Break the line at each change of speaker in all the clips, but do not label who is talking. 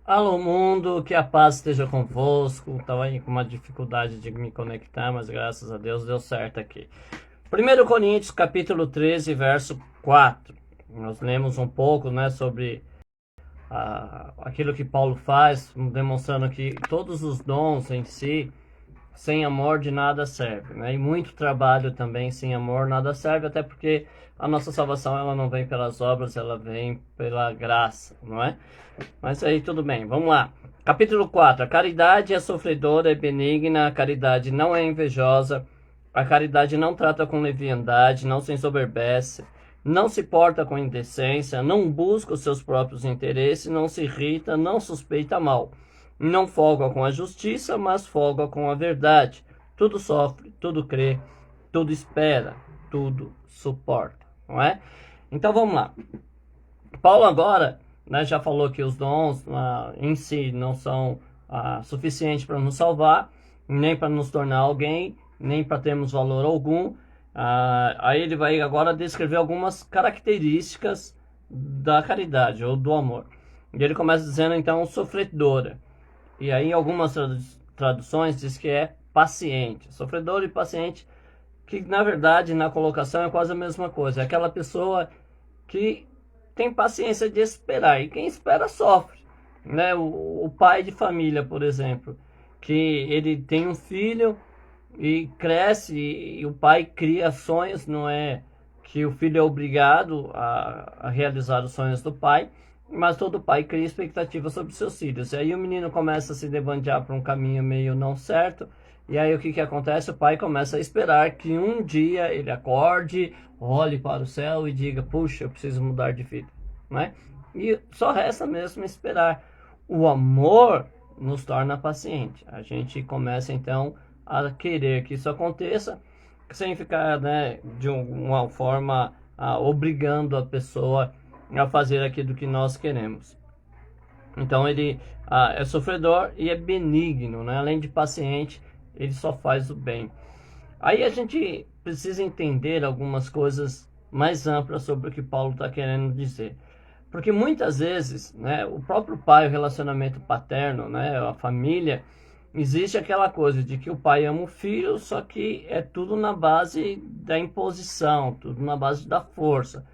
Alô mundo, que a paz esteja convosco. Estava aí com uma dificuldade de me conectar, mas graças a Deus deu certo aqui. 1 Coríntios capítulo 13, verso 4. Nós lemos um pouco, né, sobre aquilo que Paulo faz, demonstrando que todos os dons em si, sem amor de nada serve, né? E muito trabalho também sem amor nada serve, até porque a nossa salvação ela não vem pelas obras, ela vem pela graça, não é? Mas aí tudo bem, vamos lá. Capítulo 4. A caridade é sofredora, é benigna, a caridade não é invejosa, a caridade não trata com leviandade, não se ensoberbece, não se porta com indecência, não busca os seus próprios interesses, não se irrita, não suspeita mal. Não folga com a justiça, mas folga com a verdade. Tudo sofre, tudo crê, tudo espera, tudo suporta, não é? Então vamos lá. Paulo agora, né, já falou que os dons em si não são suficientes para nos salvar, nem para nos tornar alguém, nem para termos valor algum. Aí ele vai agora descrever algumas características da caridade ou do amor. E ele começa dizendo então sofredora. E aí em algumas traduções diz que é paciente. Sofredor e paciente, que na verdade na colocação é quase a mesma coisa. É aquela pessoa que tem paciência de esperar. E quem espera sofre. Né? O pai de família, por exemplo, que ele tem um filho e cresce e o pai cria sonhos, não é que o filho é obrigado a realizar os sonhos do pai, mas todo pai cria expectativa sobre seus filhos. E aí o menino começa a se debandear para um caminho meio não certo, e aí o que acontece? O pai começa a esperar que um dia ele acorde, olhe para o céu e diga, puxa, eu preciso mudar de vida, né? E só resta mesmo esperar. O amor nos torna paciente. A gente começa então a querer que isso aconteça, sem ficar, né, de uma forma obrigando a pessoa a fazer aquilo que nós queremos. Então ele é sofredor e é benigno, né? Além de paciente, ele só faz o bem. Aí a gente precisa entender algumas coisas mais amplas sobre o que Paulo está querendo dizer. Porque muitas vezes, né, o próprio pai, o relacionamento paterno, né, a família, existe aquela coisa de que o pai ama o filho, só que é tudo na base da imposição, tudo na base da força.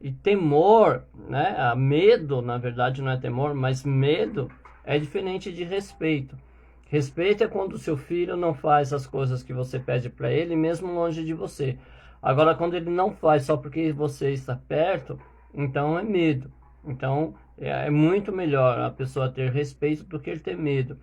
E temor, né, medo, na verdade não é temor, mas medo é diferente de respeito. Respeito é quando o seu filho não faz as coisas que você pede para ele, mesmo longe de você. Agora, quando ele não faz só porque você está perto, então é medo. Então, é muito melhor a pessoa ter respeito do que ele ter medo.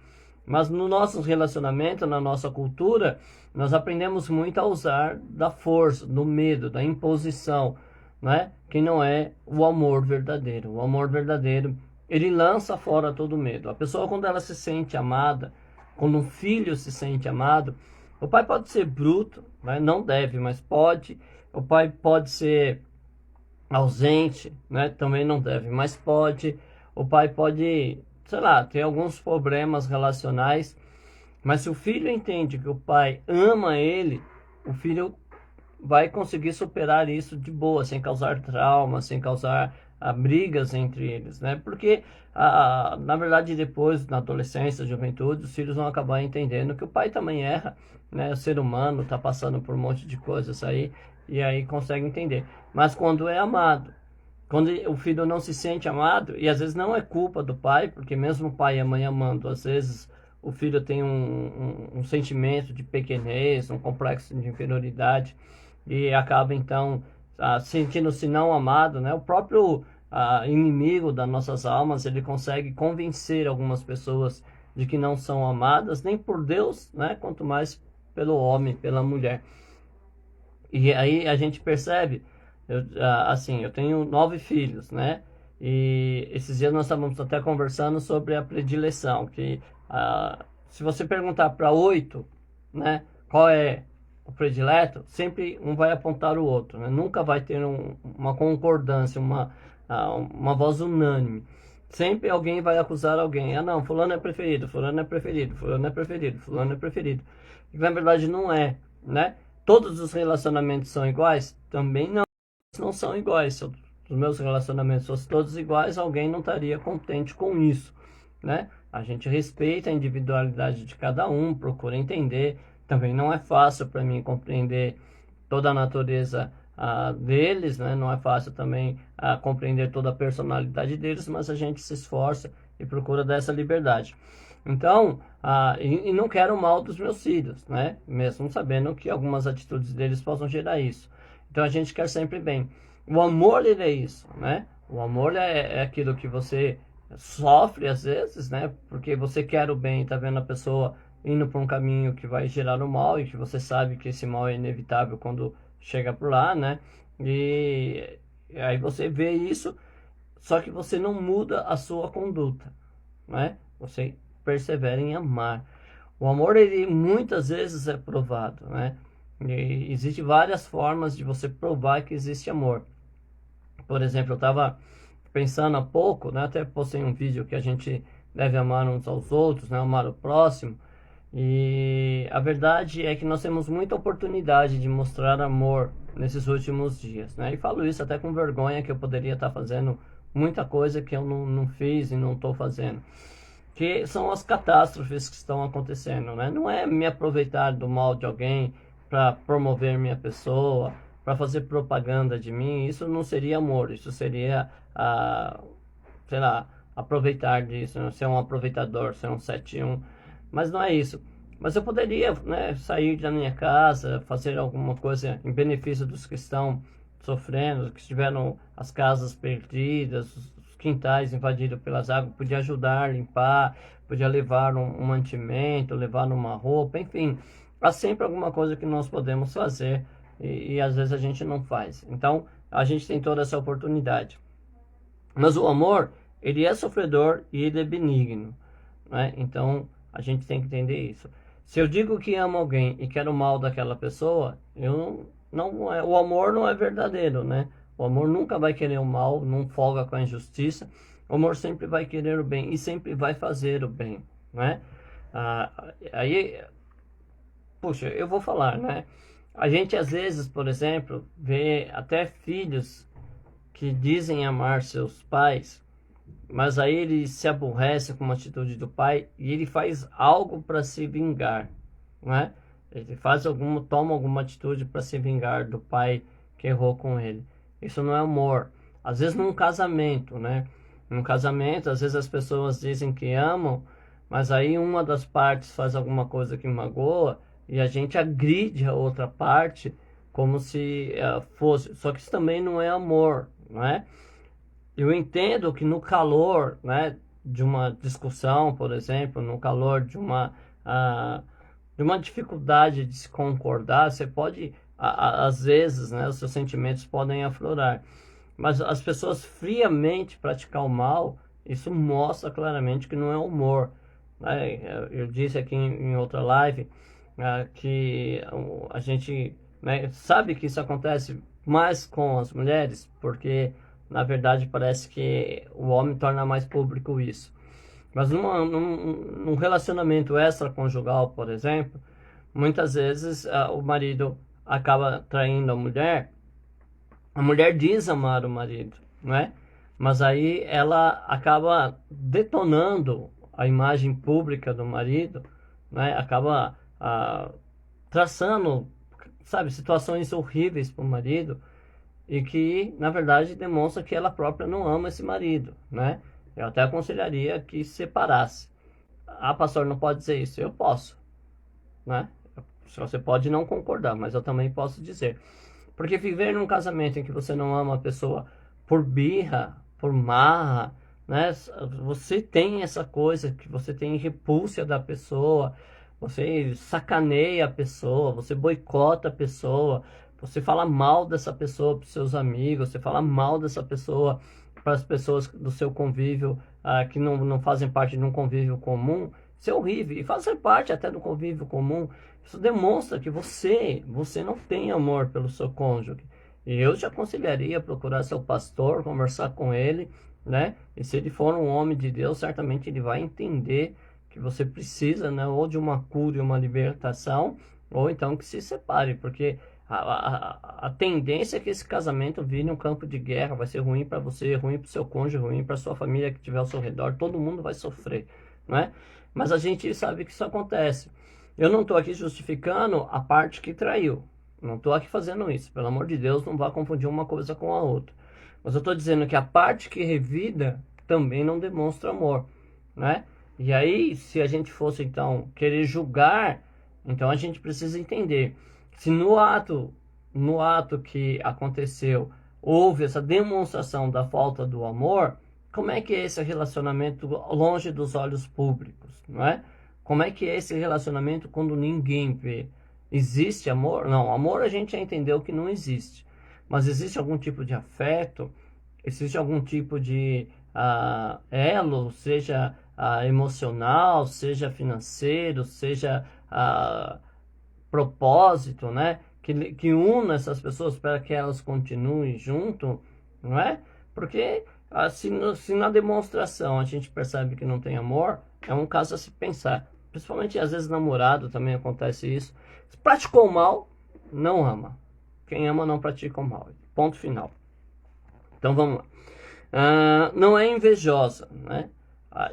Mas no nosso relacionamento, na nossa cultura, nós aprendemos muito a usar da força, do medo, da imposição, né? Que não é o amor verdadeiro. O amor verdadeiro, ele lança fora todo medo. A pessoa, quando ela se sente amada, quando um filho se sente amado, o pai pode ser bruto, né? Não deve, mas pode. O pai pode ser ausente, né? Também não deve, mas pode. O pai pode, sei lá, ter alguns problemas relacionais, mas se o filho entende que o pai ama ele, o filho vai conseguir superar isso de boa, sem causar trauma, sem causar brigas entre eles, né? Porque, na verdade, depois, na adolescência, juventude, os filhos vão acabar entendendo que o pai também erra, né? O ser humano está passando por um monte de coisas aí, e aí consegue entender. Mas quando é amado, quando o filho não se sente amado, e às vezes não é culpa do pai, porque mesmo o pai e a mãe amando, às vezes o filho tem um sentimento de pequenez, um complexo de inferioridade, e acaba então sentindo-se não amado, né? O próprio inimigo das nossas almas, ele consegue convencer algumas pessoas de que não são amadas, nem por Deus, né? Quanto mais pelo homem, pela mulher. E aí a gente percebe, assim, eu tenho 9 filhos, né? E esses dias nós estávamos até conversando sobre a predileção, que se você perguntar para 8, né, qual é o predileto, sempre um vai apontar o outro, né? Nunca vai ter uma concordância, uma voz unânime. Sempre alguém vai acusar alguém. Ah, não, fulano é preferido, fulano é preferido, fulano é preferido, fulano é preferido. E na verdade não é, né? Todos os relacionamentos são iguais? Também não são iguais. Se os meus relacionamentos fossem todos iguais, alguém não estaria contente com isso, né? A gente respeita a individualidade de cada um, procura entender. Também não é fácil para mim compreender toda a natureza deles, né? Não é fácil também compreender toda a personalidade deles, mas a gente se esforça e procura dar essa liberdade. Então, e não quero o mal dos meus filhos, né? Mesmo sabendo que algumas atitudes deles possam gerar isso. Então a gente quer sempre bem. O amor, ele é isso, né? O amor é aquilo que você sofre às vezes, né? Porque você quer o bem, tá vendo a pessoa indo por um caminho que vai gerar o mal e que você sabe que esse mal é inevitável quando chega por lá, né? E aí você vê isso, só que você não muda a sua conduta, né? Você persevera em amar. O amor, ele muitas vezes é provado, né? E existe várias formas de você provar que existe amor. Por exemplo, eu estava pensando há pouco, né? Até postei um vídeo que a gente deve amar uns aos outros, né? Amar o próximo. E a verdade é que nós temos muita oportunidade de mostrar amor nesses últimos dias, né? E falo isso até com vergonha, que eu poderia estar fazendo muita coisa que eu não fiz e não estou fazendo. Que são as catástrofes que estão acontecendo, né? Não é me aproveitar do mal de alguém para promover minha pessoa, para fazer propaganda de mim. Isso não seria amor, isso seria, sei lá, aproveitar disso, né? Ser um aproveitador, ser um 7-1. Mas não é isso. Mas eu poderia, né, sair da minha casa, fazer alguma coisa em benefício dos que estão sofrendo, que tiveram as casas perdidas, os quintais invadidos pelas águas, podia ajudar a limpar, podia levar um mantimento, levar uma roupa, enfim. Há sempre alguma coisa que nós podemos fazer e às vezes a gente não faz. Então, a gente tem toda essa oportunidade. Mas o amor, ele é sofredor e ele é benigno, né? Então, a gente tem que entender isso. Se eu digo que amo alguém e quero o mal daquela pessoa, o amor não é verdadeiro, né? O amor nunca vai querer o mal, não folga com a injustiça. O amor sempre vai querer o bem e sempre vai fazer o bem, né? Aí, puxa, eu vou falar, né? A gente às vezes, por exemplo, vê até filhos que dizem amar seus pais, mas aí ele se aborrece com uma atitude do pai e ele faz algo para se vingar, né? Ele toma alguma atitude para se vingar do pai que errou com ele. Isso não é amor. Às vezes num casamento, né? Num casamento, às vezes as pessoas dizem que amam, mas aí uma das partes faz alguma coisa que magoa e a gente agride a outra parte como se fosse. Só que isso também não é amor, não é? Eu entendo que no calor, né, de uma discussão, por exemplo, no calor de uma dificuldade de se concordar, você pode, às vezes, né, os seus sentimentos podem aflorar. Mas as pessoas friamente praticar o mal, isso mostra claramente que não é humor, né? Eu disse aqui em outra live que a gente, né, sabe que isso acontece mais com as mulheres, porque na verdade parece que o homem torna mais público isso. Mas num relacionamento extraconjugal, por exemplo, muitas vezes o marido acaba traindo a mulher diz amar o marido, não é? Mas aí ela acaba detonando a imagem pública do marido, né? Acaba traçando, sabe, situações horríveis para o marido e que, na verdade, demonstra que ela própria não ama esse marido, né? Eu até aconselharia que separasse. Pastor, não pode dizer isso. Eu posso, né? Você pode não concordar, mas eu também posso dizer. Porque viver num casamento em que você não ama a pessoa por birra, por marra, né? Você tem essa coisa que você tem repulsa da pessoa, você sacaneia a pessoa, você boicota a pessoa, você fala mal dessa pessoa para os seus amigos, você fala mal dessa pessoa para as pessoas do seu convívio que não fazem parte de um convívio comum. Isso é horrível. E fazer parte até do convívio comum, isso demonstra que você não tem amor pelo seu cônjuge. E eu te aconselharia a procurar seu pastor, conversar com ele, né? E se ele for um homem de Deus, certamente ele vai entender que você precisa, né, ou de uma cura e uma libertação, ou então que se separe, porque A tendência é que esse casamento vire um campo de guerra, vai ser ruim para você, ruim para o seu cônjuge, ruim para sua família que estiver ao seu redor, todo mundo vai sofrer, não é? Mas a gente sabe que isso acontece. Eu não estou aqui justificando a parte que traiu, não estou aqui fazendo isso, pelo amor de Deus, não vá confundir uma coisa com a outra. Mas eu estou dizendo que a parte que revida também não demonstra amor, né? E aí, se a gente fosse então querer julgar, então a gente precisa entender se no ato que aconteceu houve essa demonstração da falta do amor, como é que é esse relacionamento longe dos olhos públicos, não é? Como é que é esse relacionamento quando ninguém vê? Existe amor? Não, amor a gente já entendeu que não existe. Mas existe algum tipo de afeto? Existe algum tipo de elo, seja emocional, seja financeiro, seja propósito, né? Que una essas pessoas para que elas continuem junto, não é? Porque se na demonstração a gente percebe que não tem amor, é um caso a se pensar. Principalmente às vezes namorado também acontece isso. Se praticou o mal, não ama. Quem ama não pratica o mal. Ponto final. Então vamos lá. Não é invejosa, né?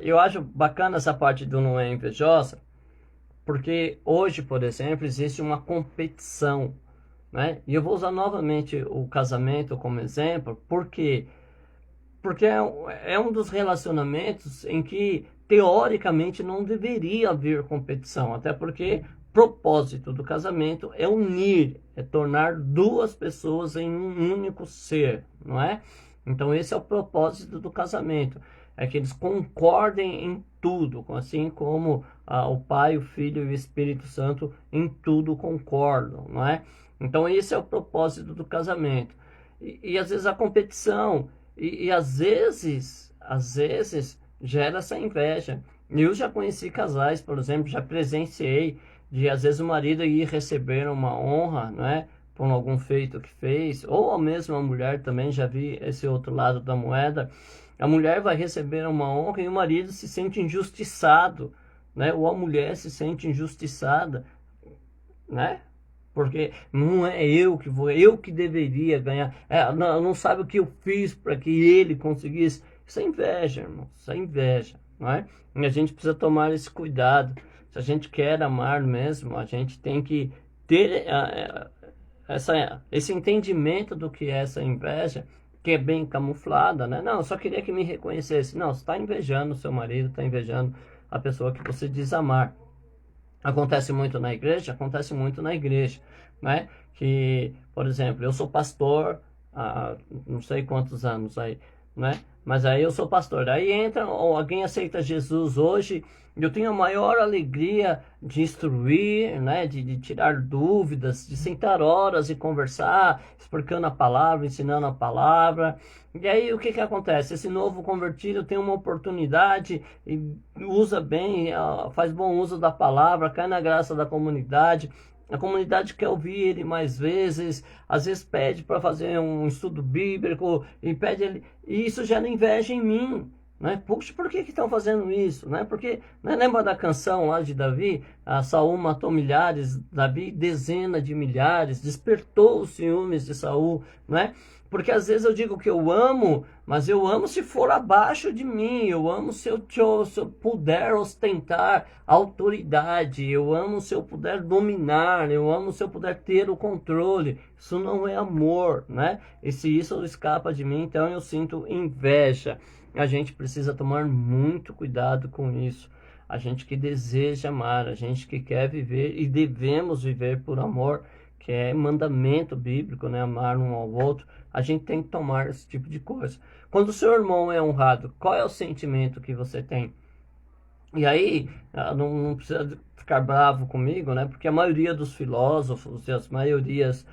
Eu acho bacana essa parte do não é invejosa, porque hoje, por exemplo, existe uma competição, né? E eu vou usar novamente o casamento como exemplo, porque é um dos relacionamentos em que, teoricamente, não deveria haver competição, até porque o propósito do casamento é unir, é tornar duas pessoas em um único ser, não é? Então esse é o propósito do casamento, é que eles concordem em tudo, assim como o Pai, o Filho e o Espírito Santo em tudo concordam, não é? Então esse é o propósito do casamento. E às vezes a competição, e às vezes gera essa inveja. Eu já conheci casais, por exemplo, já presenciei de às vezes o marido ir receber uma honra, não é? Por algum feito que fez, ou a mesma mulher também, já vi esse outro lado da moeda. A mulher vai receber uma honra e o marido se sente injustiçado, né? Ou a mulher se sente injustiçada, né? Porque não é eu que vou, eu que deveria ganhar. Não sabe o que eu fiz para que ele conseguisse. Isso é inveja, irmão. Isso é inveja, não é? E a gente precisa tomar esse cuidado. Se a gente quer amar mesmo, a gente tem que ter esse entendimento do que é essa inveja, que é bem camuflada, né? Não, eu só queria que me reconhecesse. Não, você está invejando o seu marido, está invejando a pessoa que você diz amar. Acontece muito na igreja? Acontece muito na igreja, né? Que, por exemplo, eu sou pastor há não sei quantos anos aí, né? Mas aí eu sou pastor. Aí entra, ou alguém aceita Jesus hoje, eu tenho a maior alegria de instruir, né? De tirar dúvidas, de sentar horas e conversar, explicando a palavra, ensinando a palavra. E aí o que acontece? Esse novo convertido tem uma oportunidade e usa bem, faz bom uso da palavra, cai na graça da comunidade. A comunidade quer ouvir ele mais vezes, às vezes pede para fazer um estudo bíblico e pede ele, e isso gera inveja em mim, né? Puxa, por que estão fazendo isso, né? Porque, né, lembra da canção lá de Davi? Saul matou milhares, Davi dezenas de milhares, despertou os ciúmes de Saul, né? Porque às vezes eu digo que eu amo, mas eu amo se for abaixo de mim, eu amo se eu puder ostentar autoridade, eu amo se eu puder dominar, eu amo se eu puder ter o controle. Isso não é amor, né? E se isso escapa de mim, então eu sinto inveja. A gente precisa tomar muito cuidado com isso. A gente que deseja amar, a gente que quer viver e devemos viver por amor, que é mandamento bíblico, né? Amar um ao outro. A gente tem que tomar esse tipo de coisa. Quando o seu irmão é honrado, qual é o sentimento que você tem? E aí, não precisa ficar bravo comigo, né? Porque a maioria dos filósofos e as maiorias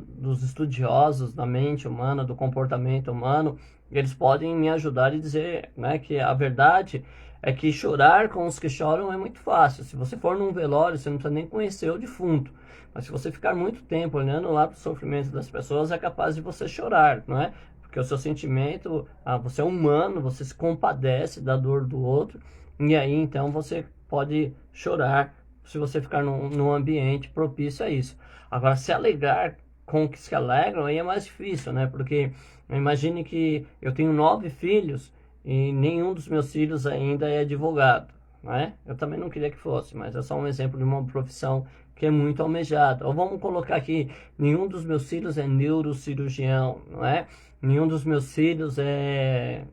dos estudiosos da mente humana, do comportamento humano, eles podem me ajudar e dizer, né, que a verdade é que chorar com os que choram é muito fácil. Se você for num velório, você não precisa nem conhecer o defunto. Mas se você ficar muito tempo olhando lá para o sofrimento das pessoas, é capaz de você chorar, não é? Porque o seu sentimento, você é humano, você se compadece da dor do outro, e aí então você pode chorar se você ficar num ambiente propício a isso. Agora, se alegrar com que se alegram, aí é mais difícil, né? Porque imagine que eu tenho 9 filhos e nenhum dos meus filhos ainda é advogado, né? Eu também não queria que fosse, mas é só um exemplo de uma profissão que é muito almejada. Ou vamos colocar aqui, nenhum dos meus filhos é neurocirurgião, não é? Nenhum dos meus filhos é,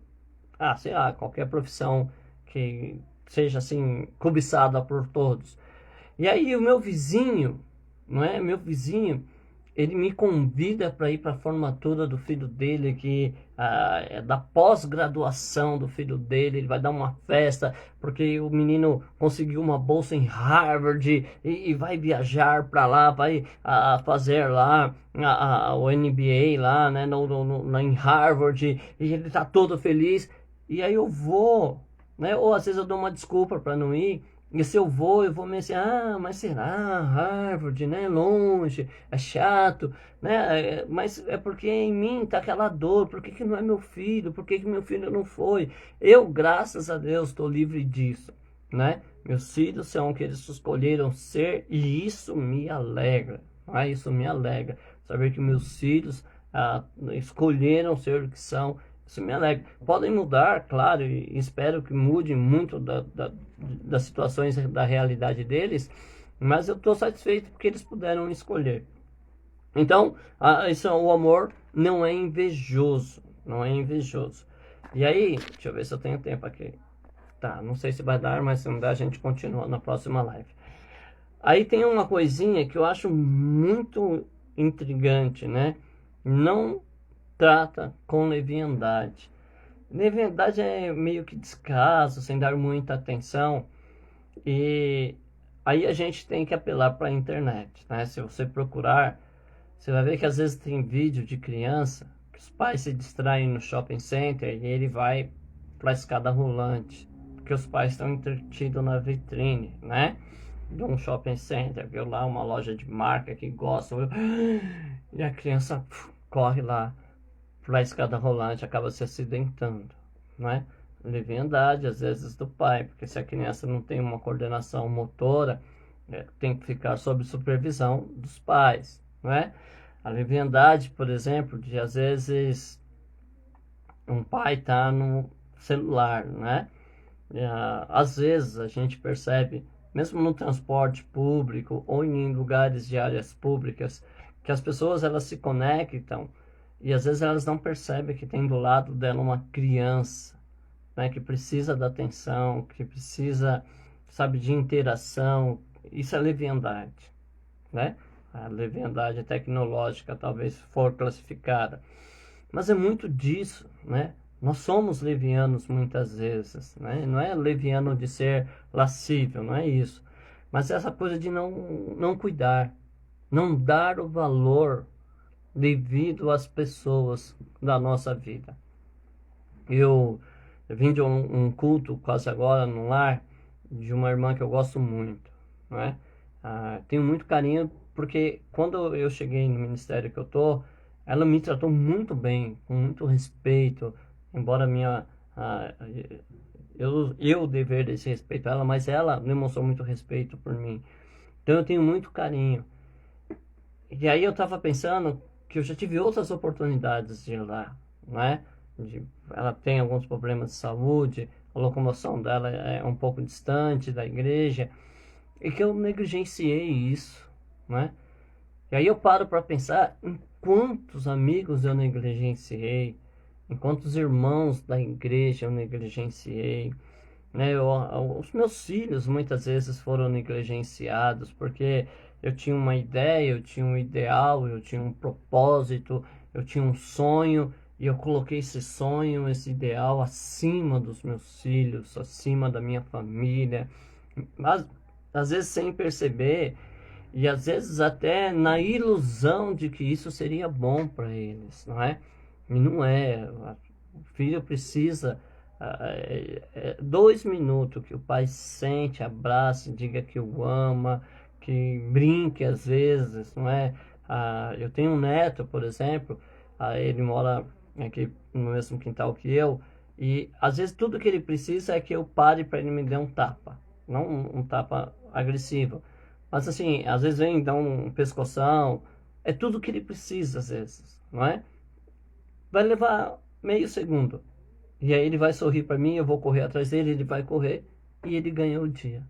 sei lá, qualquer profissão que seja assim, cobiçada por todos. E aí o meu vizinho, não é? Meu vizinho, ele me convida para ir para a formatura do filho dele, que é da pós-graduação do filho dele. Ele vai dar uma festa porque o menino conseguiu uma bolsa em Harvard e vai viajar para lá, vai fazer lá o MBA lá, né, em Harvard, e ele tá todo feliz. E aí eu vou, né? Ou às vezes eu dou uma desculpa para não ir. E se eu vou me assim, mas será? Harvard, né? Longe, é chato, né? Mas é porque em mim tá aquela dor. Por que não é meu filho? Por que meu filho não foi? Eu, graças a Deus, estou livre disso, né? Meus filhos são o que eles escolheram ser e isso me alegra. Isso me alegra. Saber que meus filhos escolheram ser o que são. Isso me alegra. Podem mudar, claro, e espero que mude muito das situações da realidade deles, mas eu estou satisfeito porque eles puderam escolher. Então, o amor não é invejoso, não é invejoso. E aí, deixa eu ver se eu tenho tempo aqui. Tá, não sei se vai dar, mas se não der, a gente continua na próxima live. Aí tem uma coisinha que eu acho muito intrigante, né? Não trata com leviandade. Leviandade é meio que descaso, sem dar muita atenção. E aí a gente tem que apelar para a internet, né? Se você procurar, você vai ver que às vezes tem vídeo de criança que os pais se distraem no shopping center e ele vai para a escada rolante, porque os pais estão entretidos na vitrine, né? De um shopping center, viu lá uma loja de marca que gosta, e a criança corre lá para a escada rolante, acaba se acidentando, não é? Leviandade, às vezes, do pai, porque se a criança não tem uma coordenação motora, tem que ficar sob supervisão dos pais, não é? A leviandade, por exemplo, de às vezes um pai tá no celular, né? Às vezes a gente percebe, mesmo no transporte público ou em lugares de áreas públicas, que as pessoas elas se conectam e às vezes elas não percebem que tem do lado dela uma criança, né, que precisa da atenção, que precisa, sabe, de interação. Isso é leviandade, né? A leviandade tecnológica talvez for classificada. Mas é muito disso, né? Nós somos levianos muitas vezes, né? Não é leviano de ser lascívio, não é isso. Mas é essa coisa de não cuidar, não dar o valor devido às pessoas da nossa vida. Eu vim de um culto quase agora no lar de uma irmã que eu gosto muito, não é? Tenho muito carinho porque quando eu cheguei no ministério que eu tô, ela me tratou muito bem, com muito respeito, embora eu dever esse respeito a ela, mas ela demonstrou muito respeito por mim. Então eu tenho muito carinho. E aí eu estava pensando que eu já tive outras oportunidades de ir lá, né? Ela tem alguns problemas de saúde, a locomoção dela é um pouco distante da igreja, e que eu negligenciei isso, né? E aí eu paro para pensar em quantos amigos eu negligenciei, em quantos irmãos da igreja eu negligenciei, né? Os meus filhos muitas vezes foram negligenciados porque eu tinha uma ideia, eu tinha um ideal, eu tinha um propósito, eu tinha um sonho e eu coloquei esse sonho, esse ideal acima dos meus filhos, acima da minha família, mas às vezes sem perceber e às vezes até na ilusão de que isso seria bom para eles, não é? E não é. O filho precisa 2 minutos que o pai sente, abrace, diga que o ama, que brinque às vezes, não é? Eu tenho um neto, por exemplo, ele mora aqui no mesmo quintal que eu, e às vezes tudo que ele precisa é que eu pare para ele me dar um tapa, não um tapa agressivo, Mas assim, às vezes vem dar um pescoção, é tudo que ele precisa, às vezes, não é? Vai levar meio segundo. E aí ele vai sorrir para mim, eu vou correr atrás dele, ele vai correr e ele ganhou o dia.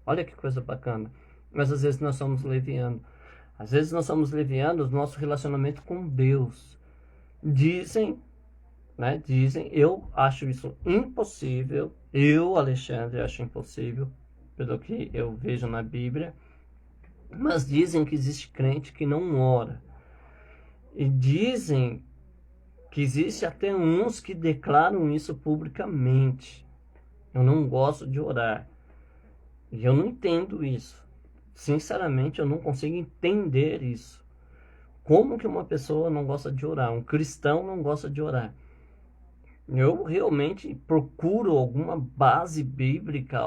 Olha que coisa bacana. Mas às vezes nós somos levianos. Às vezes nós somos levianos no nosso relacionamento com Deus. Dizem, né? Dizem, eu acho isso impossível. Eu, Alexandre, acho impossível, pelo que eu vejo na Bíblia. Mas dizem que existe crente que não ora. E dizem que existe até uns que declaram isso publicamente. Eu não gosto de orar. E eu não entendo isso. Sinceramente, eu não consigo entender isso. Como que uma pessoa não gosta de orar? Um cristão não gosta de orar? Eu realmente procuro alguma base bíblica,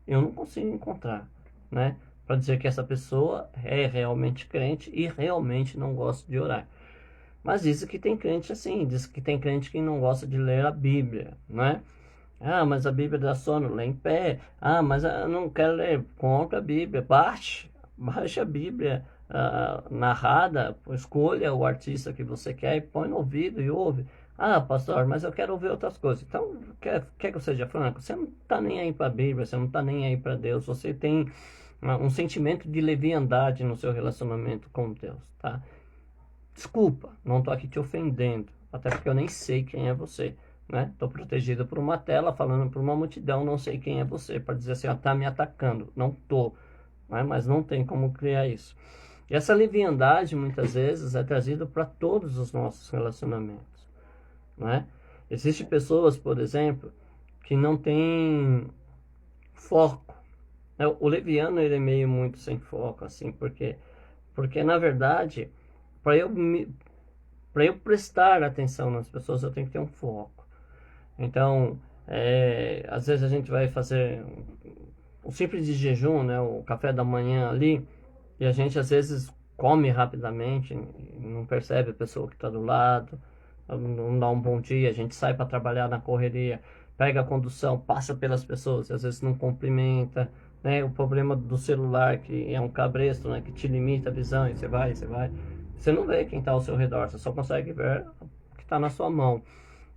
eu não consigo encontrar, né? Para dizer que essa pessoa é realmente crente e realmente não gosta de orar. Mas diz que tem crente assim, diz que tem crente que não gosta de ler a Bíblia, né? Ah, mas a Bíblia dá sono, lê em pé. Ah, mas eu não quero ler. Compra a Bíblia, baixe a Bíblia narrada, escolha o artista que você quer e põe no ouvido e ouve. Ah, pastor, mas eu quero ouvir outras coisas. Então, quer que eu seja franco? Você não está nem aí para a Bíblia, você não está nem aí para Deus, você tem um sentimento de leviandade no seu relacionamento com Deus, tá? Desculpa, não estou aqui te ofendendo, até porque eu nem sei quem é você, né? Estou protegido por uma tela, falando por uma multidão, não sei quem é você, para dizer assim, ó, tá me atacando. Não tô, né? Mas não tem como criar isso. E essa leviandade, muitas vezes, é trazida para todos os nossos relacionamentos, né? Existem pessoas, por exemplo, que não têm foco. O leviano, ele é meio muito sem foco, assim, porque na verdade, para eu prestar atenção nas pessoas, eu tenho que ter um foco. Então, às vezes a gente vai fazer um simples de jejum, né, o café da manhã ali, e a gente às vezes come rapidamente, não percebe a pessoa que está do lado, não dá um bom dia, a gente sai para trabalhar na correria, pega a condução, passa pelas pessoas, e às vezes não cumprimenta, né, o problema do celular, que é um cabresto, né, que te limita a visão, e você não vê quem está ao seu redor, você só consegue ver o que está na sua mão.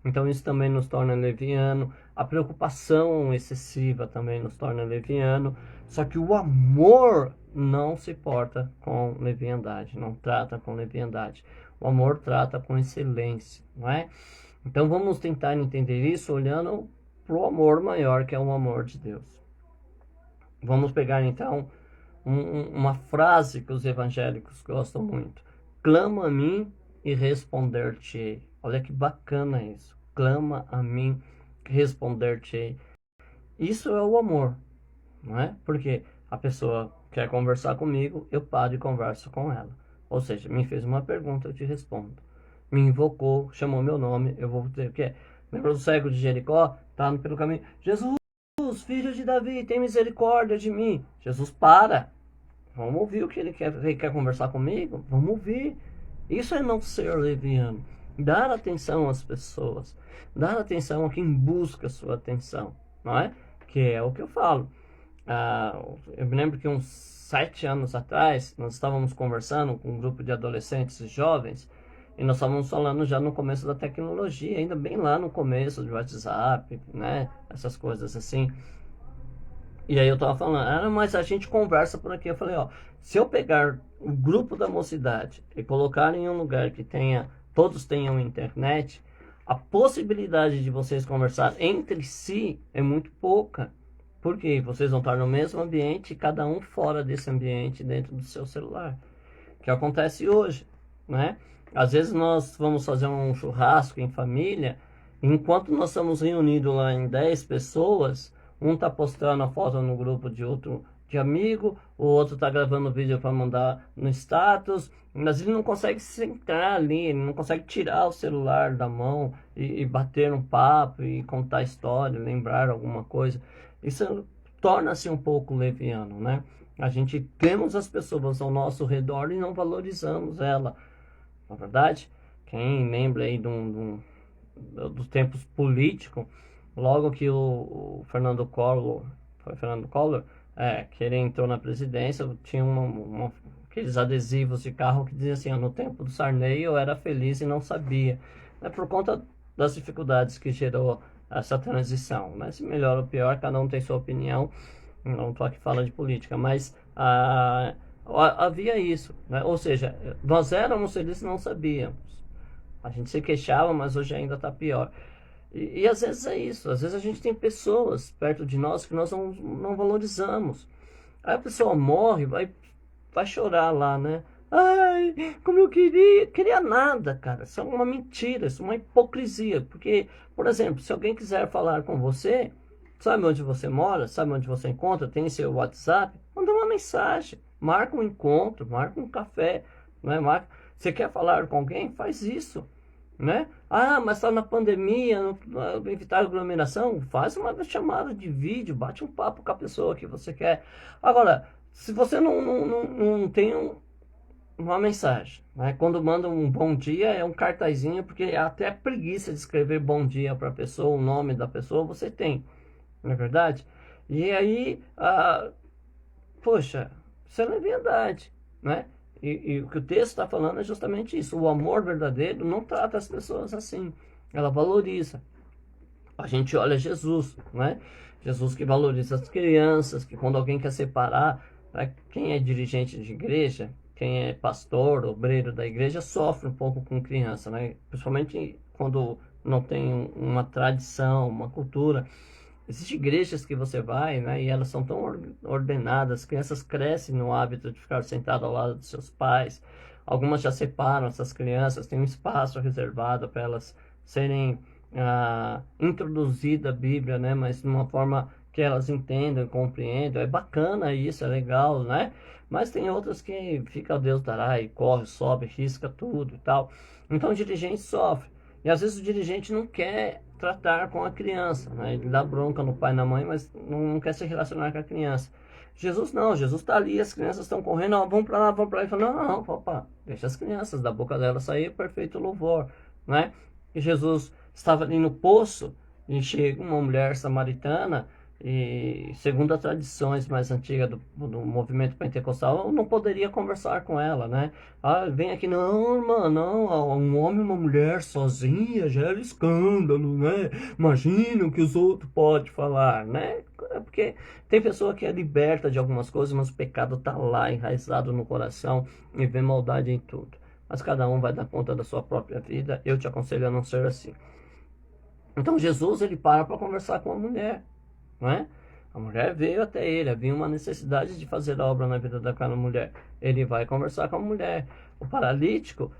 Então isso também nos torna leviano, a preocupação excessiva também nos torna leviano, só que o amor não se porta com leviandade, não trata com leviandade. O amor trata com excelência, não é? Então vamos tentar entender isso olhando para o amor maior, que é o amor de Deus. Vamos pegar então uma frase que os evangélicos gostam muito. Clama a mim e responder-te-ei. Olha que bacana isso. Clama a mim e responder-te-ei. Isso é o amor, não é? Porque a pessoa quer conversar comigo, eu paro e converso com ela. Ou seja, me fez uma pergunta, eu te respondo. Me invocou, chamou meu nome, eu vou dizer o que é. Lembra do cego de Jericó? Tá pelo caminho. Jesus, filho de Davi, tem misericórdia de mim. Jesus, para. Vamos ouvir o que ele quer. Ele quer conversar comigo? Vamos ouvir. Isso é não ser leviano. Dar atenção às pessoas. Dar atenção a quem busca sua atenção. Não é? Que é o que eu falo. Eu me lembro que uns 7 anos atrás, nós estávamos conversando com um grupo de adolescentes e jovens, e nós estávamos falando já no começo da tecnologia, ainda bem lá no começo do WhatsApp, né? Essas coisas assim. E aí eu tava falando, mas a gente conversa por aqui. Eu falei, ó, se eu pegar o grupo da mocidade e colocar em um lugar que todos tenham internet, a possibilidade de vocês conversar entre si é muito pouca. Porque vocês vão estar no mesmo ambiente, cada um fora desse ambiente, dentro do seu celular. Que acontece hoje, né? Às vezes nós vamos fazer um churrasco em família, enquanto nós estamos reunidos lá em 10 pessoas, um tá postando a foto no grupo de outro de amigo, o outro tá gravando vídeo para mandar no status, mas ele não consegue sentar ali, ele não consegue tirar o celular da mão e bater um papo e contar história, lembrar alguma coisa. Isso torna-se um pouco leviano, né? A gente temos as pessoas ao nosso redor e não valorizamos ela. Na verdade, quem lembra aí dos tempos políticos, logo que o Fernando Collor que ele entrou na presidência, tinha aqueles adesivos de carro que diziam assim, ó, no tempo do Sarney eu era feliz e não sabia. É por conta das dificuldades que gerou essa transição. Mas se melhor ou pior, cada um tem sua opinião. Não estou aqui falando de política, mas havia isso, né? Ou seja, nós éramos felizes e não sabíamos. A gente se queixava, mas hoje ainda está pior. E às vezes é isso, às vezes a gente tem pessoas perto de nós que nós não valorizamos. Aí a pessoa morre, vai chorar lá, né? Ai, como eu queria nada, cara. Isso é uma mentira, isso é uma hipocrisia. Porque, por exemplo, se alguém quiser falar com você, sabe onde você mora, sabe onde você encontra, tem seu WhatsApp, manda uma mensagem, marca um encontro, marca um café, né? Você quer falar com alguém? Faz isso, né? Ah, mas está na pandemia, não evitar aglomeração, faz uma chamada de vídeo, bate um papo com a pessoa que você quer. Agora, se você não tem uma mensagem, né? Quando manda um bom dia é um cartazinho, porque até preguiça de escrever bom dia para a pessoa, o nome da pessoa você tem, não é verdade? E aí, poxa, isso é leviandade, né? E o que o texto está falando é justamente isso. O amor verdadeiro não trata as pessoas assim. Ela valoriza. A gente olha Jesus, né? Jesus que valoriza as crianças, que quando alguém quer separar, né? Quem é dirigente de igreja, quem é pastor, obreiro da igreja, sofre um pouco com criança, né? Principalmente quando não tem uma tradição, uma cultura. Existem igrejas que você vai, né, e elas são tão ordenadas, as crianças crescem no hábito de ficar sentado ao lado dos seus pais. Algumas já separam essas crianças, tem um espaço reservado para elas serem introduzidas à Bíblia, né, mas de uma forma que elas entendam e compreendam. É bacana isso, é legal, né? Mas tem outras que fica Deus dará e corre, sobe, risca tudo e tal. Então o dirigente sofre. E às vezes o dirigente não quer tratar com a criança, né? Ele dá bronca no pai e na mãe, mas não quer se relacionar com a criança. Jesus não, Jesus está ali, as crianças estão correndo, ó, vamos para lá, vamos para lá. Ele fala, não, opa, deixa as crianças, da boca delas sair perfeito louvor, né? E Jesus estava ali no poço e chega uma mulher samaritana e, segundo as tradições mais antigas do movimento pentecostal, eu não poderia conversar com ela, né? Ah, vem aqui, não, irmã, não, um homem e uma mulher sozinha gera escândalo, né? Imagina o que os outros podem falar, né? É porque tem pessoa que é liberta de algumas coisas, mas o pecado tá lá, enraizado no coração e vê maldade em tudo. Mas cada um vai dar conta da sua própria vida, eu te aconselho a não ser assim. Então Jesus, ele para conversar com a mulher, não é? A mulher veio até ele, havia uma necessidade de fazer obra na vida daquela mulher. Ele vai conversar com a mulher. O paralítico,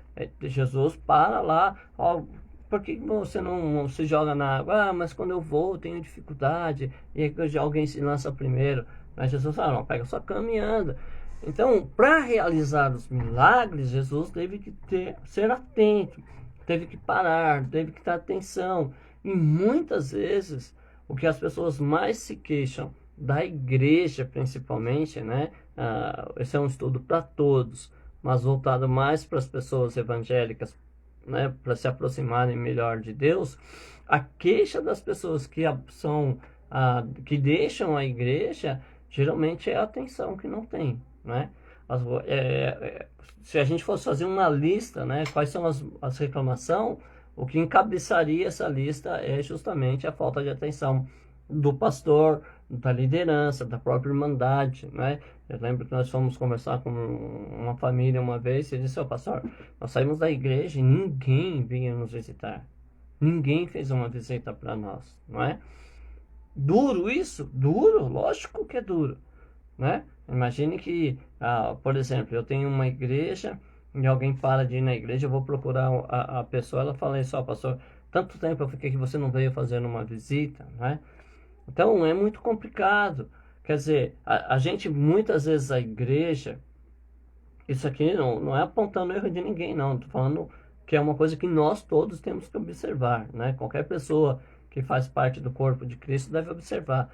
Jesus para lá, ó, por que você não se joga na água? Ah, mas quando eu vou, eu tenho dificuldade, e aí alguém se lança primeiro. Mas Jesus fala, não, pega sua cama e anda. Então, para realizar os milagres, Jesus teve que ser atento, teve que parar, teve que dar atenção. E muitas vezes o que as pessoas mais se queixam da igreja, principalmente, né? Esse é um estudo para todos, mas voltado mais para as pessoas evangélicas, né? Para se aproximarem melhor de Deus. A queixa das pessoas que deixam a igreja, geralmente é a atenção que não tem, né? Se a gente fosse fazer uma lista, né? Quais são as reclamações? O que encabeçaria essa lista é justamente a falta de atenção do pastor, da liderança, da própria irmandade, né? Eu lembro que nós fomos conversar com uma família uma vez e disse, ó, pastor, nós saímos da igreja e ninguém vinha nos visitar. Ninguém fez uma visita para nós, não é? Duro isso? Duro? Lógico que é duro, né? Imagine que, por exemplo, eu tenho uma igreja e alguém para de ir na igreja, eu vou procurar a pessoa, ela fala isso, ó, pastor, tanto tempo eu fiquei que você não veio fazendo uma visita, né? Então é muito complicado. Quer dizer, a gente muitas vezes a igreja, isso aqui não é apontando erro de ninguém, não. Estou falando que é uma coisa que nós todos temos que observar, né? Qualquer pessoa que faz parte do corpo de Cristo deve observar.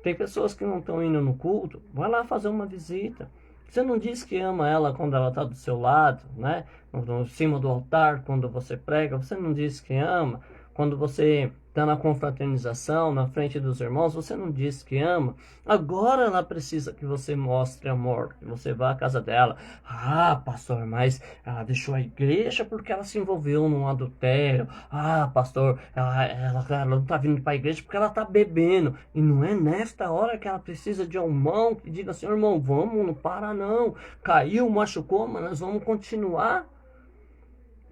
Tem pessoas que não estão indo no culto, vai lá fazer uma visita. Você não diz que ama ela quando ela está do seu lado, né? Em cima do altar, quando você prega, você não diz que ama. Quando você está na confraternização, na frente dos irmãos, você não diz que ama, agora ela precisa que você mostre amor, que você vá à casa dela. Ah, pastor, mas ela deixou a igreja porque ela se envolveu num adultério. Ah, pastor, ela não está vindo para a igreja porque ela está bebendo. E não é nesta hora que ela precisa de um irmão que diga assim, irmão, vamos, não para não. Caiu, machucou, mas nós vamos continuar.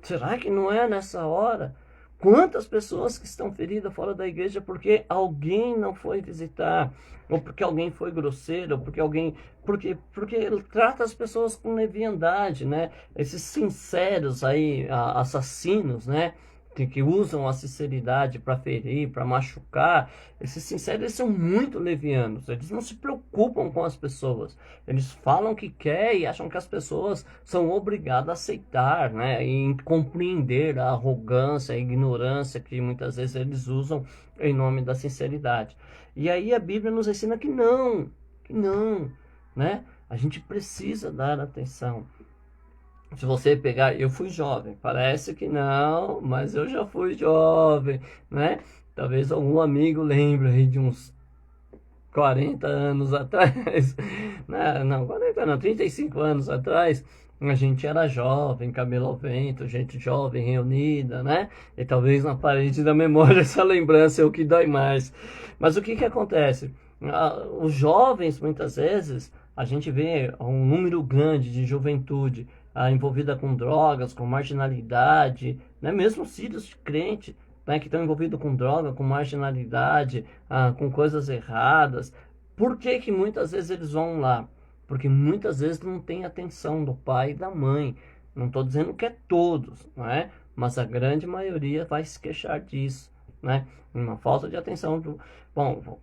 Será que não é nessa hora? Quantas pessoas que estão feridas fora da igreja porque alguém não foi visitar, ou porque alguém foi grosseiro, ou porque ele trata as pessoas com leviandade, né? Esses sinceros aí, assassinos, né? Que usam a sinceridade para ferir, para machucar. Esses sinceros, eles são muito levianos. Eles não se preocupam com as pessoas. Eles falam o que quer e acham que as pessoas são obrigadas a aceitar, né? E compreender a arrogância, a ignorância que muitas vezes eles usam em nome da sinceridade. E aí a Bíblia nos ensina que não, né? A gente precisa dar atenção. Se você pegar, eu fui jovem, parece que não, mas eu já fui jovem, né? Talvez algum amigo lembre aí de uns 40 anos atrás, não, 40 não, 35 anos atrás, a gente era jovem, cabelo ao vento, gente jovem reunida, né? E talvez na parede da memória essa lembrança é o que dói mais. Mas o que acontece? Os jovens, muitas vezes, a gente vê um número grande de juventude envolvida com drogas, com marginalidade, né? Mesmo filhos de crente, né? Que estão envolvidos com droga, com marginalidade, com coisas erradas. Por que que muitas vezes eles vão lá? Porque muitas vezes não tem atenção do pai e da mãe. Não estou dizendo que é todos, não é? Mas a grande maioria vai se queixar disso, né? Uma falta de atenção do... Bom,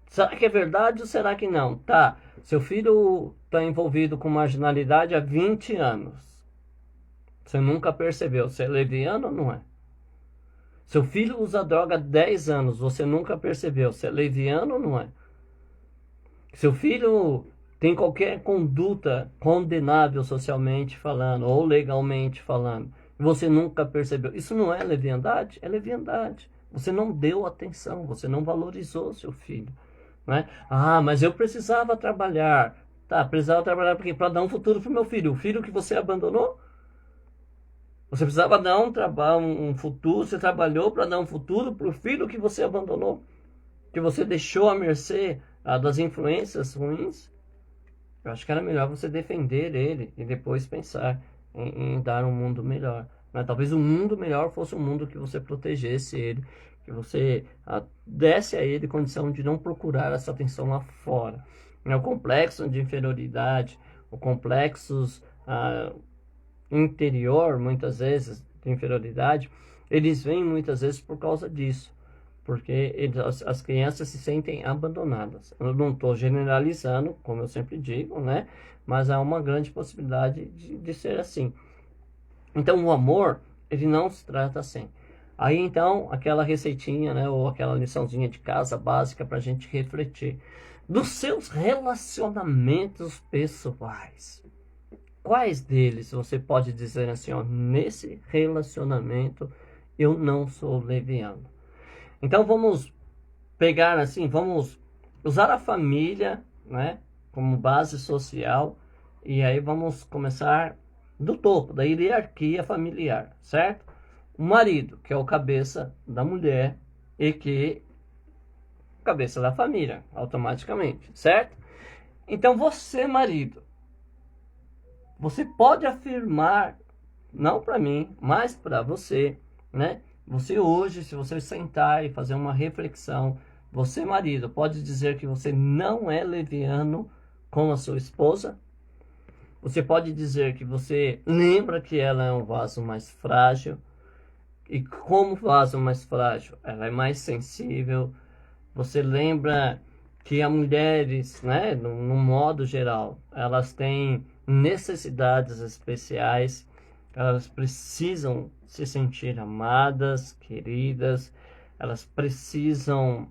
será que é verdade ou será que não? Tá, seu filho está envolvido com marginalidade há 20 anos. Você nunca percebeu. Você é leviano ou não é? Seu filho usa droga há 10 anos. Você nunca percebeu. Você é leviano ou não é? Seu filho tem qualquer conduta condenável socialmente falando ou legalmente falando. Você nunca percebeu. Isso não é leviandade? É leviandade. Você não deu atenção. Você não valorizou seu filho. Né? Ah, mas eu precisava trabalhar. Tá, precisava trabalhar para dar um futuro para o meu filho. O filho que você abandonou? Você precisava dar um futuro, você trabalhou para dar um futuro para o filho que você abandonou, que você deixou à mercê das influências ruins. Eu acho que era melhor você defender ele e depois pensar em dar um mundo melhor. Né? Talvez um mundo melhor fosse um mundo que você protegesse ele, que você desse a ele condição de não procurar essa atenção lá fora. O complexo de inferioridade, o complexo interior, muitas vezes, de inferioridade, eles vêm muitas vezes por causa disso. Porque as crianças se sentem abandonadas. Eu não estou generalizando, como eu sempre digo, né? Mas há uma grande possibilidade de ser assim. Então, o amor, ele não se trata assim. Aí, então, aquela receitinha, né? Ou aquela liçãozinha de casa básica para a gente refletir. Dos seus relacionamentos pessoais. Quais deles você pode dizer assim, ó, nesse relacionamento eu não sou leviano? Então vamos pegar assim, vamos usar a família, né, como base social e aí vamos começar do topo, da hierarquia familiar, certo? O marido, que é o cabeça da mulher e que cabeça da família, automaticamente, certo? Então você, marido, você pode afirmar, não para mim, mas para você, né? Você hoje, se você sentar e fazer uma reflexão, você, marido, pode dizer que você não é leviano com a sua esposa? Você pode dizer que você lembra que ela é um vaso mais frágil? E como vaso mais frágil, ela é mais sensível. Você lembra que as mulheres, né, no modo geral, elas têm necessidades especiais, elas precisam se sentir amadas, queridas, elas precisam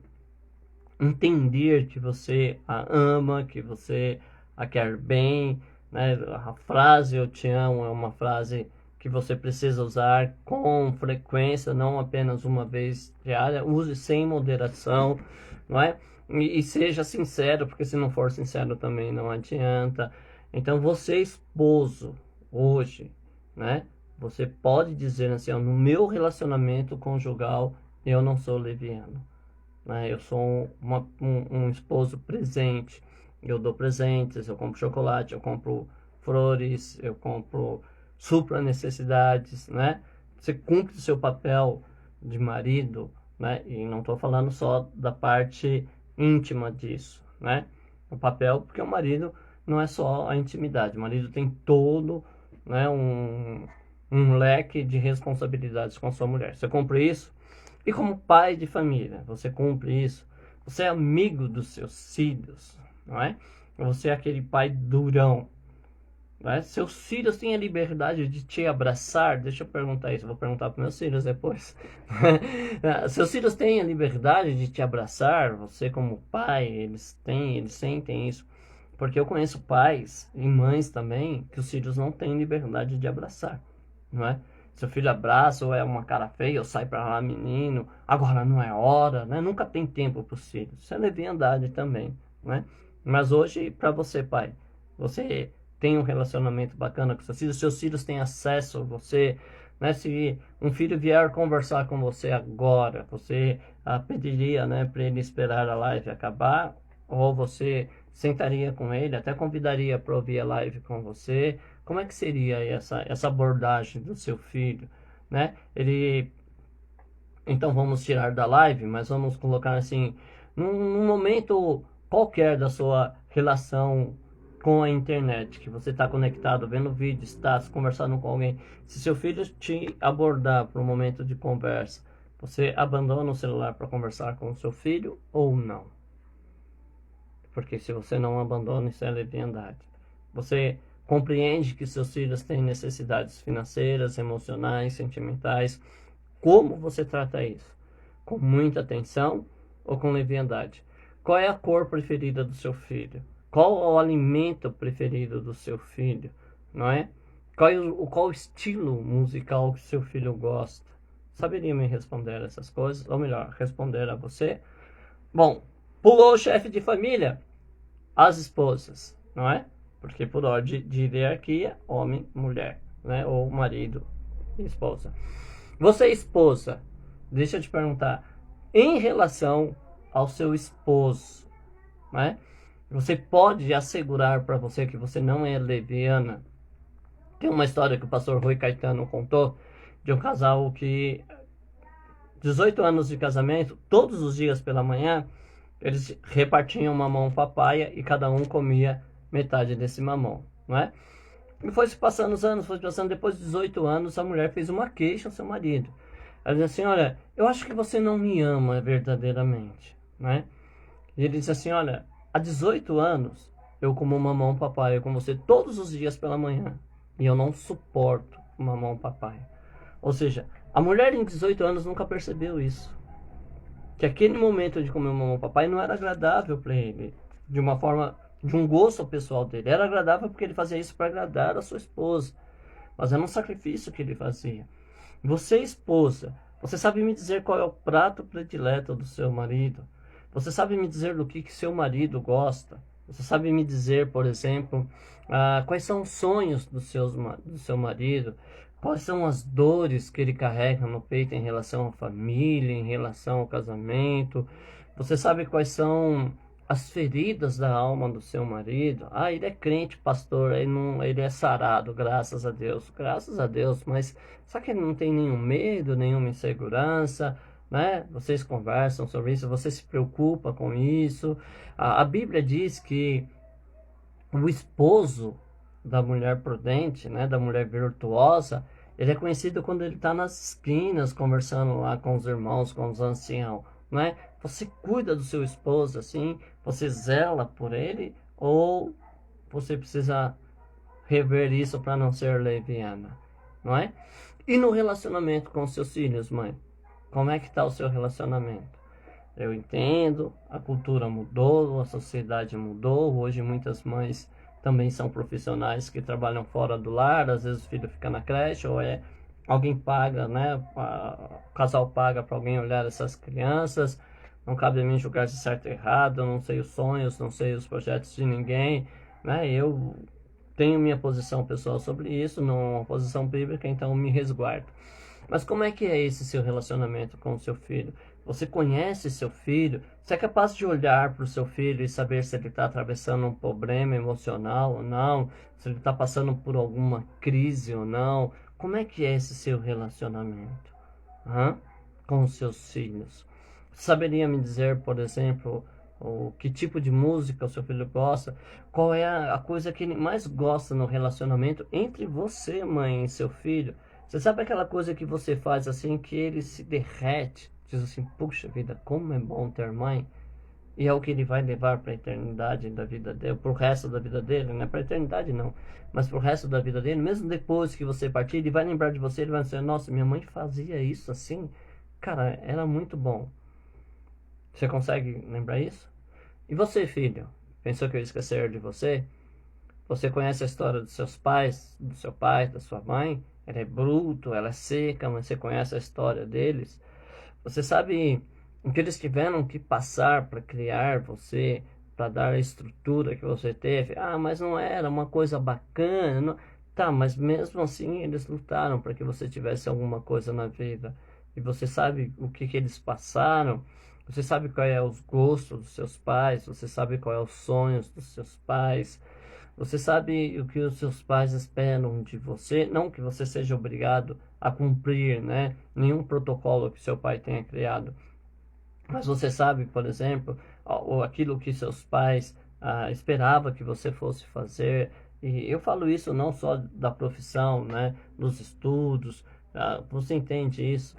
entender que você a ama, que você a quer bem, né? A frase "eu te amo" é uma frase que você precisa usar com frequência, não apenas uma vez diária. Use sem moderação, não é? E seja sincero, porque se não for sincero também não adianta. Então, você, esposo, hoje, né? Você pode dizer assim, ó, no meu relacionamento conjugal, eu não sou leviano, né? Eu sou um esposo presente. Eu dou presentes, eu compro chocolate, eu compro flores, eu compro supra necessidades, né? Você cumpre o seu papel de marido, né? E não estou falando só da parte íntima disso, né? O papel, porque o marido não é só a intimidade, o marido tem todo, né, um leque de responsabilidades com a sua mulher. Você cumpre isso? E como pai de família, você cumpre isso? Você é amigo dos seus filhos, não é? Você é aquele pai durão, né? Seus filhos têm a liberdade de te abraçar? Deixa eu perguntar isso, eu vou perguntar para meus filhos depois. Seus filhos têm a liberdade de te abraçar? Você como pai, eles sentem isso? Porque eu conheço pais e mães também que os filhos não têm liberdade de abraçar, não é? Seu filho abraça, ou é uma cara feia, ou sai para lá, menino, agora não é hora, né? Nunca tem tempo para os filhos. Isso é leviandade também, né? Mas hoje, para você, pai, você tem um relacionamento bacana com seus filhos têm acesso a você, né? Se um filho vier conversar com você agora, você pediria, né, para ele esperar a live acabar, ou você sentaria com ele, até convidaria para ouvir a live com você? Como é que seria essa abordagem do seu filho, né? Então vamos tirar da live, mas vamos colocar assim, num momento qualquer da sua relação com a internet, que você está conectado, vendo vídeo, está conversando com alguém. Se seu filho te abordar para um momento de conversa, você abandona o celular para conversar com o seu filho ou não? Porque se você não abandona, isso é leviandade. Você compreende que seus filhos têm necessidades financeiras, emocionais, sentimentais. Como você trata isso? Com muita atenção ou com leviandade? Qual é a cor preferida do seu filho? Qual é o alimento preferido do seu filho? Não é? Qual o estilo musical que seu filho gosta? Saberia me responder essas coisas? Ou melhor, responder a você? Bom, pulou o chefe de família, as esposas, não é? Porque por ordem de hierarquia, homem, mulher, né? Ou marido e esposa. Você, esposa, deixa eu te perguntar, em relação ao seu esposo, né? Você pode assegurar para você que você não é leviana? Tem uma história que o pastor Rui Caetano contou de um casal que 18 anos de casamento, todos os dias pela manhã, eles repartiam mamão papaya e cada um comia metade desse mamão, não é? E foi se passando os anos, foi passando, depois de 18 anos, a mulher fez uma queixa ao seu marido. Ela disse assim, olha, eu acho que você não me ama verdadeiramente, né? E ele disse assim, olha, há 18 anos eu como mamão papaya com você todos os dias pela manhã e eu não suporto mamão papaya. Ou seja, a mulher em 18 anos nunca percebeu isso. Que aquele momento de comer o mamão papai não era agradável para ele, de uma forma, de um gosto pessoal dele. Era agradável porque ele fazia isso para agradar a sua esposa, mas era um sacrifício que ele fazia. Você, esposa, você sabe me dizer qual é o prato predileto do seu marido? Você sabe me dizer do que seu marido gosta? Você sabe me dizer, por exemplo, quais são os sonhos do seu marido? Quais são as dores que ele carrega no peito em relação à família, em relação ao casamento? Você sabe quais são as feridas da alma do seu marido? Ele é crente, pastor, ele é sarado, graças a Deus. Graças a Deus, mas será que ele não tem nenhum medo, nenhuma insegurança? Né? Vocês conversam sobre isso, você se preocupa com isso. A Bíblia diz que o esposo da mulher prudente, né, da mulher virtuosa, ele é conhecido quando ele está nas esquinas, conversando lá com os irmãos, com os anciãos, né? Você cuida do seu esposo assim? Você zela por ele? Ou você precisa rever isso para não ser leviana, não é? E no relacionamento com seus filhos, mãe? Como é que está o seu relacionamento? Eu entendo, a cultura mudou, a sociedade mudou, hoje muitas mães também são profissionais que trabalham fora do lar, às vezes o filho fica na creche, ou alguém paga, né? O casal paga para alguém olhar essas crianças. Não cabe a mim julgar se certo ou errado, eu não sei os sonhos, não sei os projetos de ninguém, né? Eu tenho minha posição pessoal sobre isso, não é uma posição bíblica, então me resguardo. Mas como é que é esse seu relacionamento com o seu filho? Você conhece seu filho? Você é capaz de olhar para o seu filho e saber se ele está atravessando um problema emocional ou não? Se ele está passando por alguma crise ou não? Como é que é esse seu relacionamento com os seus filhos? Saberia me dizer, por exemplo, o que tipo de música o seu filho gosta? Qual é a coisa que ele mais gosta no relacionamento entre você, mãe, e seu filho? Você sabe aquela coisa que você faz assim, que ele se derrete, diz assim, puxa vida, como é bom ter mãe? E é o que ele vai levar para a eternidade da vida dele, para o resto da vida dele, não é para a eternidade não, mas para o resto da vida dele, mesmo depois que você partir, ele vai lembrar de você, ele vai dizer, nossa, minha mãe fazia isso assim, cara, era muito bom. Você consegue lembrar isso? E você, filho? Pensou que eu ia esquecer de você? Você conhece a história dos seus pais, do seu pai, da sua mãe? Ela é bruto, ela é seca, mas você conhece a história deles? Você sabe o que eles tiveram que passar para criar você, para dar a estrutura que você teve? Ah, mas não era uma coisa bacana. Não... Tá, mas mesmo assim eles lutaram para que você tivesse alguma coisa na vida. E você sabe o que eles passaram? Você sabe qual é os gostos dos seus pais? Você sabe qual é os sonhos dos seus pais? Você sabe o que os seus pais esperam de você? Não que você seja obrigado a cumprir, né, nenhum protocolo que seu pai tenha criado. Mas você sabe, por exemplo, aquilo que seus pais esperavam que você fosse fazer. E eu falo isso não só da profissão, né, dos estudos. Você entende isso?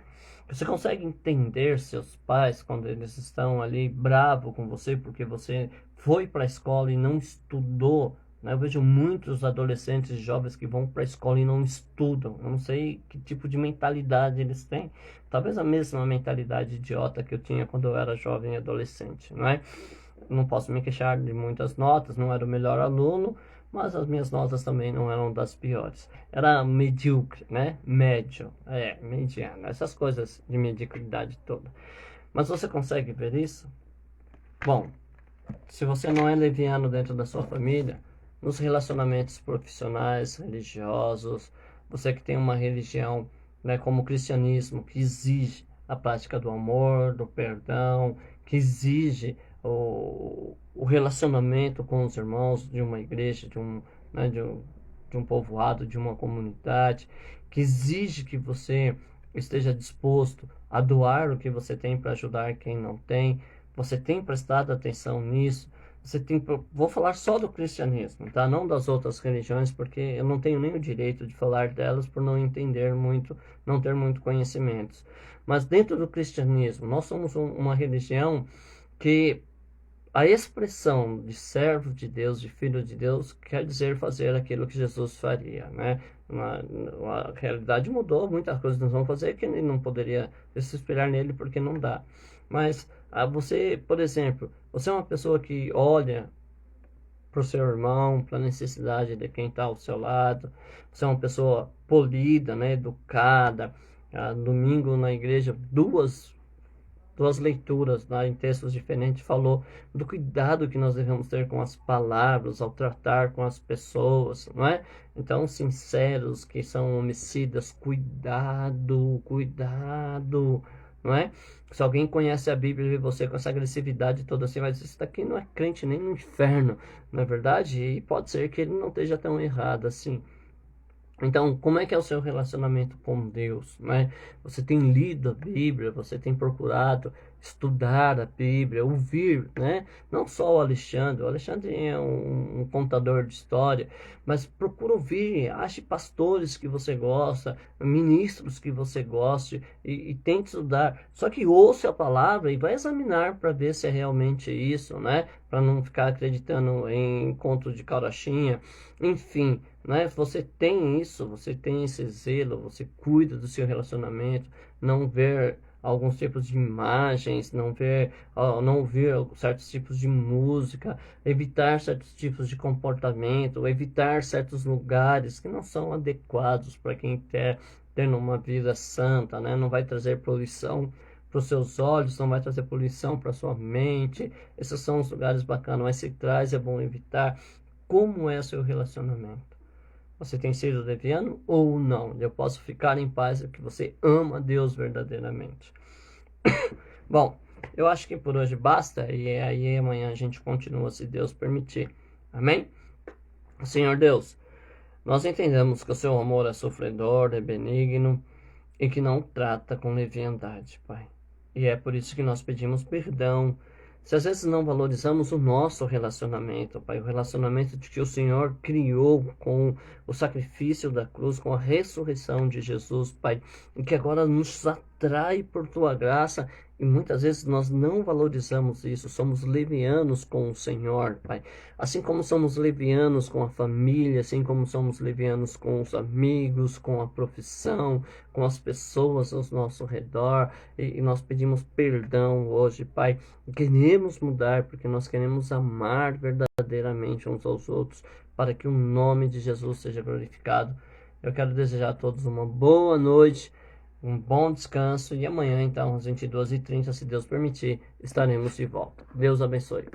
Você consegue entender seus pais quando eles estão ali bravo com você porque você foi para a escola e não estudou, né? Eu vejo muitos adolescentes e jovens que vão para a escola e não estudam. Eu não sei que tipo de mentalidade eles têm. Talvez a mesma mentalidade idiota que eu tinha quando eu era jovem e adolescente, não é? Não posso me queixar de muitas notas, não era o melhor aluno, mas as minhas notas também não eram das piores. Era medíocre, né? Médio, mediano, essas coisas de mediocridade toda. Mas você consegue ver isso? Bom, se você não é leviano dentro da sua família, nos relacionamentos profissionais, religiosos, você que tem uma religião, né, como o cristianismo, que exige a prática do amor, do perdão, que exige o relacionamento com os irmãos de uma igreja, né, de um povoado, de uma comunidade, que exige que você esteja disposto a doar o que você tem para ajudar quem não tem. Você tem prestado atenção nisso? Vou falar só do cristianismo, tá? Não das outras religiões, porque eu não tenho nem o direito de falar delas por não entender muito, não ter muito conhecimentos. Mas dentro do cristianismo, nós somos uma religião que a expressão de servo de Deus, de filho de Deus, quer dizer fazer aquilo que Jesus faria, né? A realidade mudou, muitas coisas nós vamos fazer que ele não poderia se inspirar nele porque não dá. Mas você, por exemplo, você é uma pessoa que olha para o seu irmão, para a necessidade de quem está ao seu lado. Você é uma pessoa polida, né, educada. Domingo na igreja, duas leituras lá em textos diferentes falou do cuidado que nós devemos ter com as palavras ao tratar com as pessoas, não é? Então, sinceros que são homicidas, cuidado, cuidado, não é? Se alguém conhece a Bíblia e vê você com essa agressividade toda assim, vai dizer, isso daqui não é crente nem no inferno, não é verdade? E pode ser que ele não esteja tão errado assim. Então, como é que é o seu relacionamento com Deus, né? Você tem lido a Bíblia, você tem procurado estudar a Bíblia, ouvir, né? Não só o Alexandre é um contador de história, mas procura ouvir, ache pastores que você gosta, ministros que você goste e tente estudar. Só que ouça a palavra e vai examinar para ver se é realmente isso, né? Para não ficar acreditando em conto de carochinha, enfim, né? Você tem isso, você tem esse zelo, você cuida do seu relacionamento, não ver alguns tipos de imagens, não ouvir certos tipos de música, evitar certos tipos de comportamento, evitar certos lugares que não são adequados para quem quer ter uma vida santa, né? Não vai trazer poluição para os seus olhos, não vai trazer poluição para a sua mente. Esses são os lugares bacanas, mas se traz, é bom evitar. Como é seu relacionamento? Você tem sido leviano ou não? Eu posso ficar em paz porque você ama Deus verdadeiramente. Bom, eu acho que por hoje basta e aí amanhã a gente continua se Deus permitir. Amém? Senhor Deus, nós entendemos que o seu amor é sofredor, é benigno e que não trata com leviandade, Pai. E é por isso que nós pedimos perdão. Se às vezes não valorizamos o nosso relacionamento, Pai, o relacionamento que o Senhor criou com o sacrifício da cruz, com a ressurreição de Jesus, Pai, e que agora nos atrai por Tua graça, e muitas vezes nós não valorizamos isso, somos levianos com o Senhor, Pai. Assim como somos levianos com a família, assim como somos levianos com os amigos, com a profissão, com as pessoas ao nosso redor, e nós pedimos perdão hoje, Pai. Queremos mudar porque nós queremos amar verdadeiramente uns aos outros, para que o nome de Jesus seja glorificado. Eu quero desejar a todos uma boa noite, um bom descanso, e amanhã, então, às 22h30, se Deus permitir, estaremos de volta. Deus abençoe.